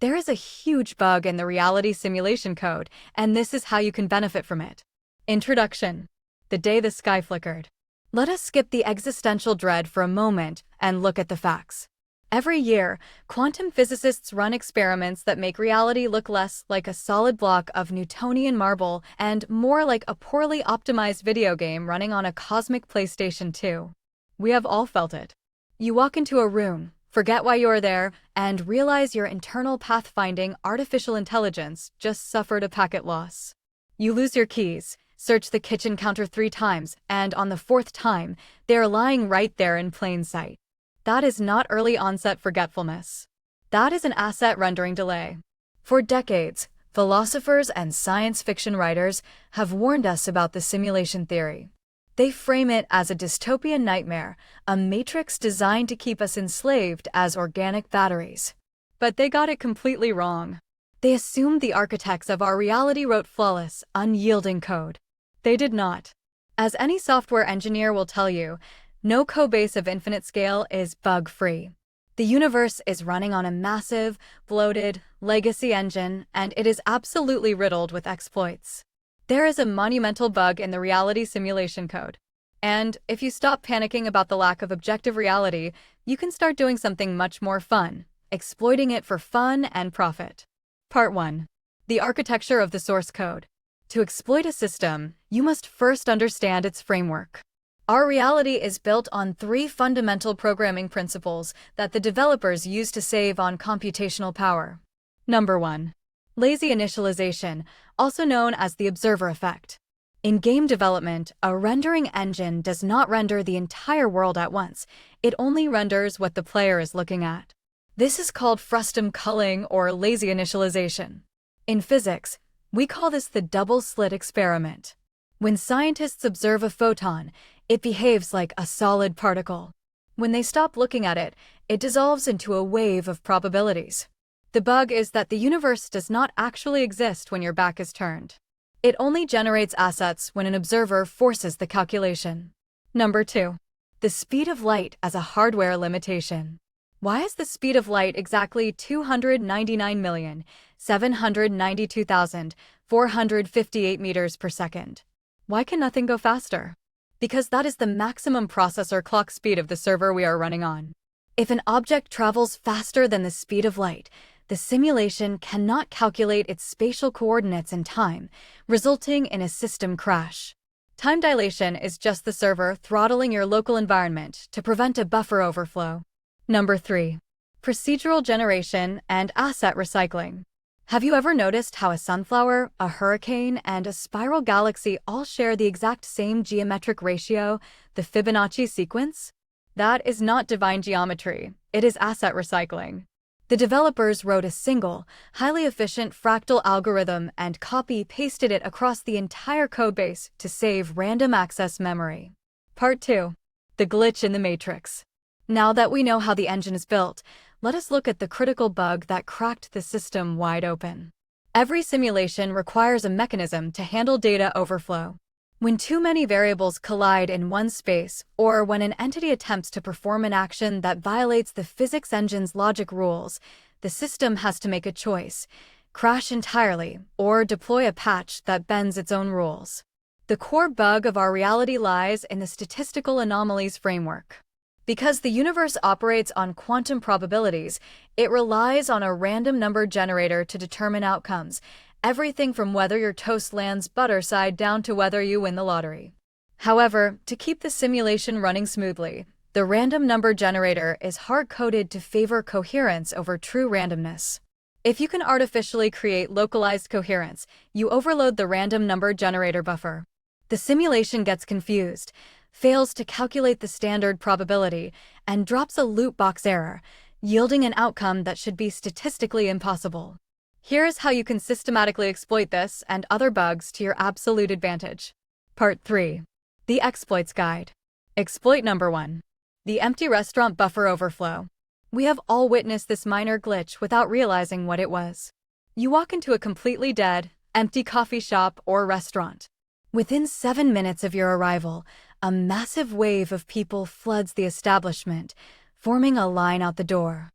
There is a huge bug in the reality simulation code, and this is how you can benefit from it. Introduction. The day the sky flickered. Let us skip the existential dread for a moment and look at the facts. Every year, quantum physicists run experiments that make reality look less like a solid block of Newtonian marble and more like a poorly optimized video game running on a cosmic PlayStation 2. We have all felt it. You walk into a room, forget why you're there, and realize your internal pathfinding artificial intelligence just suffered a packet loss. You lose your keys, search the kitchen counter 3 times, and on the 4th time, they are lying right there in plain sight. That is not early onset forgetfulness. That is an asset rendering delay. For decades, philosophers and science fiction writers have warned us about the simulation theory. They frame it as a dystopian nightmare, a matrix designed to keep us enslaved as organic batteries. But they got it completely wrong. They assumed the architects of our reality wrote flawless, unyielding code. They did not. As any software engineer will tell you, no codebase of infinite scale is bug-free. The universe is running on a massive, bloated, legacy engine, and it is absolutely riddled with exploits. There is a monumental bug in the reality simulation code. And if you stop panicking about the lack of objective reality, you can start doing something much more fun, exploiting it for fun and profit. Part 1. The architecture of the source code. To exploit a system, you must first understand its framework. Our reality is built on 3 fundamental programming principles that the developers use to save on computational power. Number 1. Lazy initialization, also known as the observer effect. In game development, a rendering engine does not render the entire world at once. It only renders what the player is looking at. This is called frustum culling or lazy initialization. In physics, we call this the double-slit experiment. When scientists observe a photon, it behaves like a solid particle. When they stop looking at it, it dissolves into a wave of probabilities. The bug is that the universe does not actually exist when your back is turned. It only generates assets when an observer forces the calculation. Number 2. The speed of light as a hardware limitation. Why is the speed of light exactly 299,792,458 meters per second? Why can nothing go faster? Because that is the maximum processor clock speed of the server we are running on. If an object travels faster than the speed of light, the simulation cannot calculate its spatial coordinates in time, resulting in a system crash. Time dilation is just the server throttling your local environment to prevent a buffer overflow. Number 3. Procedural generation and asset recycling. Have you ever noticed how a sunflower, a hurricane, and a spiral galaxy all share the exact same geometric ratio, the Fibonacci sequence? That is not divine geometry, it is asset recycling. The developers wrote a single, highly efficient fractal algorithm and copy-pasted it across the entire codebase to save random access memory. Part 2. The glitch in the matrix. Now that we know how the engine is built, let us look at the critical bug that cracked the system wide open. Every simulation requires a mechanism to handle data overflow. When too many variables collide in one space, or when an entity attempts to perform an action that violates the physics engine's logic rules, the system has to make a choice: crash entirely, or deploy a patch that bends its own rules. The core bug of our reality lies in the statistical anomalies framework. Because the universe operates on quantum probabilities, it relies on a random number generator to determine outcomes, everything from whether your toast lands butter side down to whether you win the lottery. However, to keep the simulation running smoothly, the random number generator is hard-coded to favor coherence over true randomness. If you can artificially create localized coherence, you overload the random number generator buffer. The simulation gets confused, fails to calculate the standard probability, and drops a loop box error, yielding an outcome that should be statistically impossible. Here is how you can systematically exploit this and other bugs to your absolute advantage. Part 3. The Exploits Guide. Exploit number 1. The empty restaurant buffer overflow. We have all witnessed this minor glitch without realizing what it was. You walk into a completely dead, empty coffee shop or restaurant. Within 7 minutes of your arrival, a massive wave of people floods the establishment, forming a line out the door.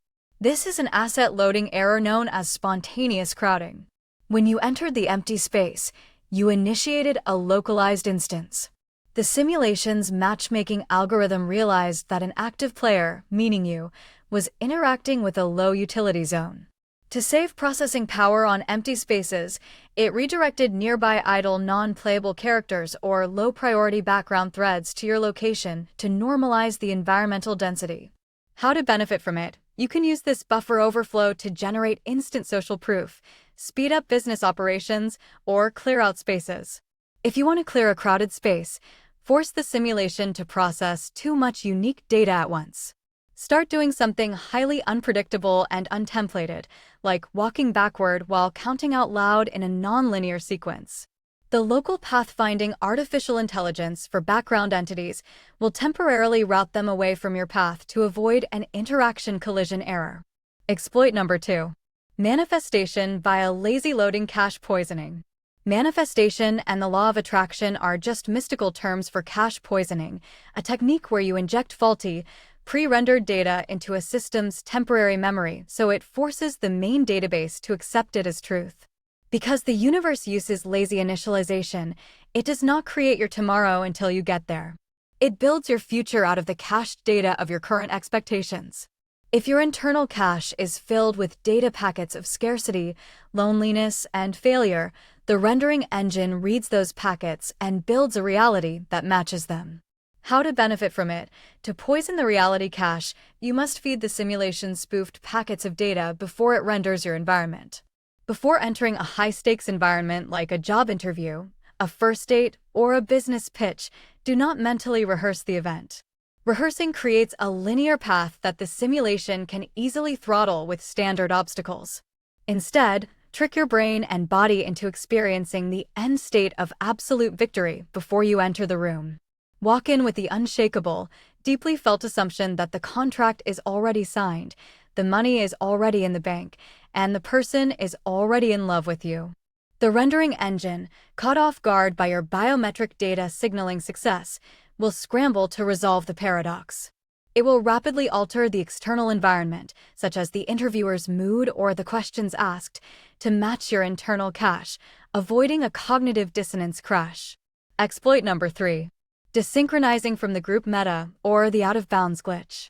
This is an asset loading error known as spontaneous crowding. When you entered the empty space, you initiated a localized instance. The simulation's matchmaking algorithm realized that an active player, meaning you, was interacting with a low utility zone. To save processing power on empty spaces, it redirected nearby idle non-playable characters or low-priority background threads to your location to normalize the environmental density. How to benefit from it? You can use this buffer overflow to generate instant social proof, speed up business operations, or clear out spaces. If you want to clear a crowded space, force the simulation to process too much unique data at once. Start doing something highly unpredictable and untemplated, like walking backward while counting out loud in a nonlinear sequence. The local pathfinding artificial intelligence for background entities will temporarily route them away from your path to avoid an interaction collision error. Exploit number 2. Manifestation via lazy loading cache poisoning. Manifestation and the law of attraction are just mystical terms for cache poisoning, a technique where you inject faulty, pre-rendered data into a system's temporary memory so it forces the main database to accept it as truth. Because the universe uses lazy initialization, it does not create your tomorrow until you get there. It builds your future out of the cached data of your current expectations. If your internal cache is filled with data packets of scarcity, loneliness, and failure, the rendering engine reads those packets and builds a reality that matches them. How to benefit from it? To poison the reality cache, you must feed the simulation spoofed packets of data before it renders your environment. Before entering a high-stakes environment like a job interview, a first date, or a business pitch, do not mentally rehearse the event. Rehearsing creates a linear path that the simulation can easily throttle with standard obstacles. Instead, trick your brain and body into experiencing the end state of absolute victory before you enter the room. Walk in with the unshakable, deeply felt assumption that the contract is already signed, the money is already in the bank, and the person is already in love with you. The rendering engine, caught off guard by your biometric data signaling success, will scramble to resolve the paradox. It will rapidly alter the external environment, such as the interviewer's mood or the questions asked, to match your internal cache, avoiding a cognitive dissonance crash. Exploit number 3. De-synchronizing from the group meta, or the out-of-bounds glitch.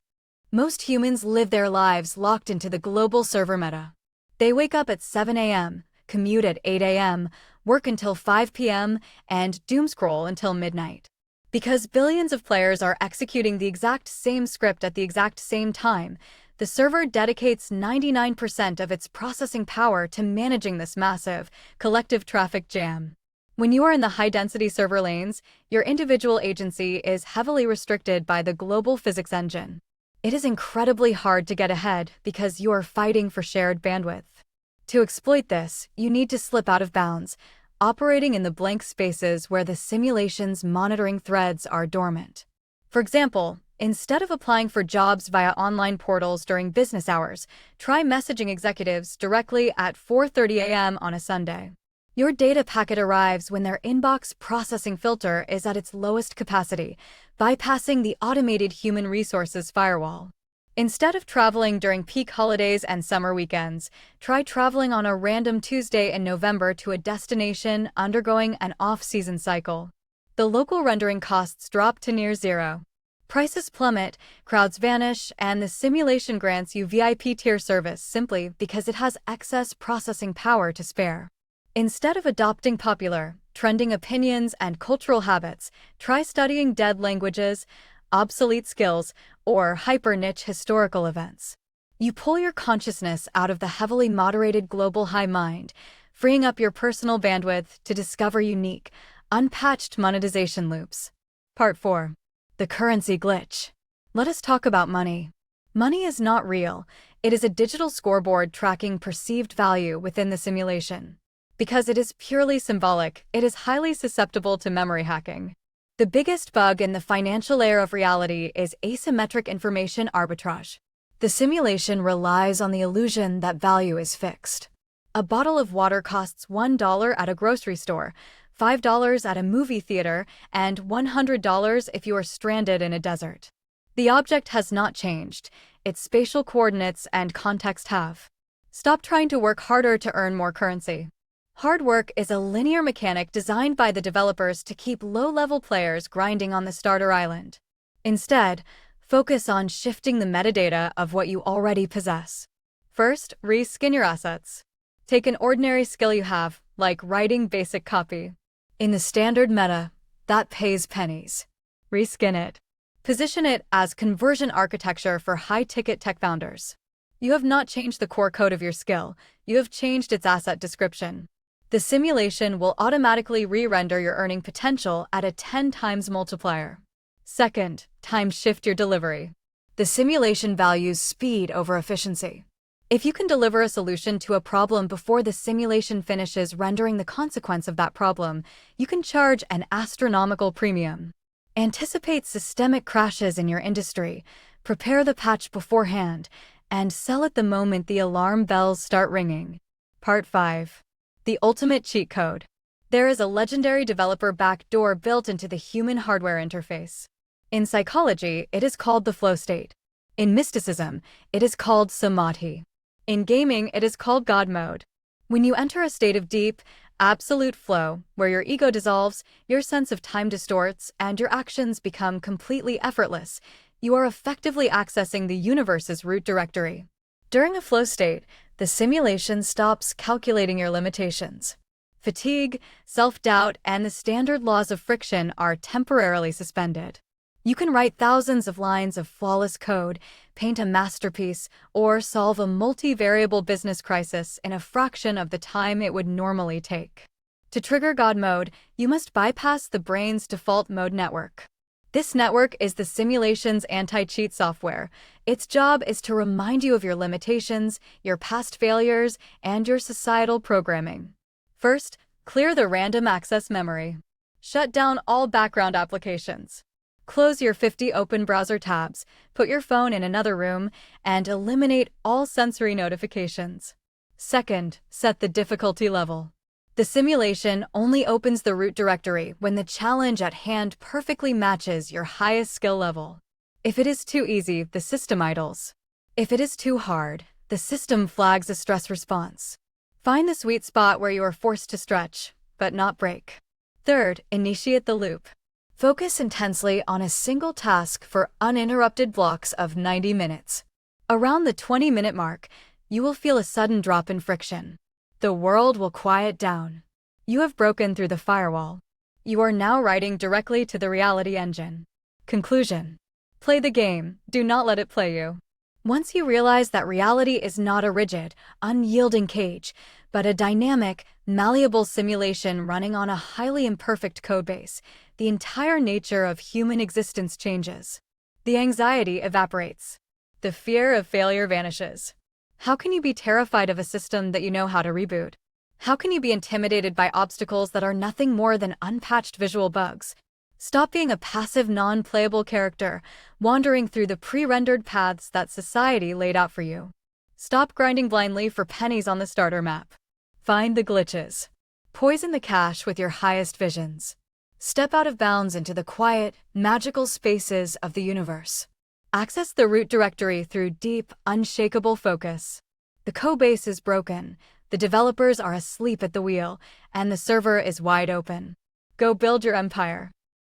Most humans live their lives locked into the global server meta. They wake up at 7 a.m., commute at 8 a.m., work until 5 p.m., and doomscroll until midnight. Because billions of players are executing the exact same script at the exact same time, the server dedicates 99% of its processing power to managing this massive, collective traffic jam. When you are in the high-density server lanes, your individual agency is heavily restricted by the global physics engine. It is incredibly hard to get ahead because you are fighting for shared bandwidth. To exploit this, you need to slip out of bounds, operating in the blank spaces where the simulation's monitoring threads are dormant. For example, instead of applying for jobs via online portals during business hours, try messaging executives directly at 4:30 a.m. on a Sunday. Your data packet arrives when their inbox processing filter is at its lowest capacity, bypassing the automated human resources firewall. Instead of traveling during peak holidays and summer weekends, try traveling on a random Tuesday in November to a destination undergoing an off-season cycle. The local rendering costs drop to near zero. Prices plummet, crowds vanish, and the simulation grants you VIP tier service simply because it has excess processing power to spare. Instead of adopting popular, trending opinions and cultural habits, try studying dead languages, obsolete skills, or hyper-niche historical events. You pull your consciousness out of the heavily moderated global high mind, freeing up your personal bandwidth to discover unique, unpatched monetization loops. Part 4. The currency glitch. Let us talk about money. Money is not real. It is a digital scoreboard tracking perceived value within the simulation. Because it is purely symbolic, it is highly susceptible to memory hacking. The biggest bug in the financial layer of reality is asymmetric information arbitrage. The simulation relies on the illusion that value is fixed. A bottle of water costs $1 at a grocery store, $5 at a movie theater, and $100 if you are stranded in a desert. The object has not changed. its spatial coordinates and context have. Stop trying to work harder to earn more currency. Hard work is a linear mechanic designed by the developers to keep low-level players grinding on the starter island. Instead, focus on shifting the metadata of what you already possess. First, reskin your assets. Take an ordinary skill you have, like writing basic copy. In the standard meta, that pays pennies. Reskin it. Position it as conversion architecture for high-ticket tech founders. You have not changed the core code of your skill, you have changed its asset description. The simulation will automatically re-render your earning potential at a 10 times multiplier. Second, time shift your delivery. The simulation values speed over efficiency. If you can deliver a solution to a problem before the simulation finishes rendering the consequence of that problem, you can charge an astronomical premium. Anticipate systemic crashes in your industry, prepare the patch beforehand, and sell it the moment the alarm bells start ringing. Part 5. The ultimate cheat code. There is a legendary developer backdoor built into the human hardware interface. In psychology, it is called the flow state. In mysticism, it is called samadhi. In gaming, it is called God mode. When you enter a state of deep, absolute flow, where your ego dissolves, your sense of time distorts, and your actions become completely effortless, you are effectively accessing the universe's root directory. During a flow state, the simulation stops calculating your limitations. Fatigue, self-doubt, and the standard laws of friction are temporarily suspended. You can write thousands of lines of flawless code, paint a masterpiece, or solve a multi-variable business crisis in a fraction of the time it would normally take. To trigger God mode, you must bypass the brain's default mode network. This network is the simulation's anti-cheat software. Its job is to remind you of your limitations, your past failures, and your societal programming. First, clear the random access memory. Shut down all background applications. Close your 50 open browser tabs, put your phone in another room, and eliminate all sensory notifications. Second, set the difficulty level. The simulation only opens the root directory when the challenge at hand perfectly matches your highest skill level. If it is too easy, the system idles. If it is too hard, the system flags a stress response. Find the sweet spot where you are forced to stretch, but not break. Third, initiate the loop. Focus intensely on a single task for uninterrupted blocks of 90 minutes. Around the 20-minute mark, you will feel a sudden drop in friction. The world will quiet down. You have broken through the firewall. You are now writing directly to the reality engine. Conclusion. Play the game, do not let it play you. Once you realize that reality is not a rigid, unyielding cage, but a dynamic, malleable simulation running on a highly imperfect codebase, the entire nature of human existence changes. The anxiety evaporates. The fear of failure vanishes. How can you be terrified of a system that you know how to reboot? How can you be intimidated by obstacles that are nothing more than unpatched visual bugs? Stop being a passive, non-playable character, wandering through the pre-rendered paths that society laid out for you. Stop grinding blindly for pennies on the starter map. Find the glitches. Poison the cache with your highest visions. Step out of bounds into the quiet, magical spaces of the universe. Access the root directory through deep, unshakable focus. The codebase is broken, the developers are asleep at the wheel, and the server is wide open. Go build your empire.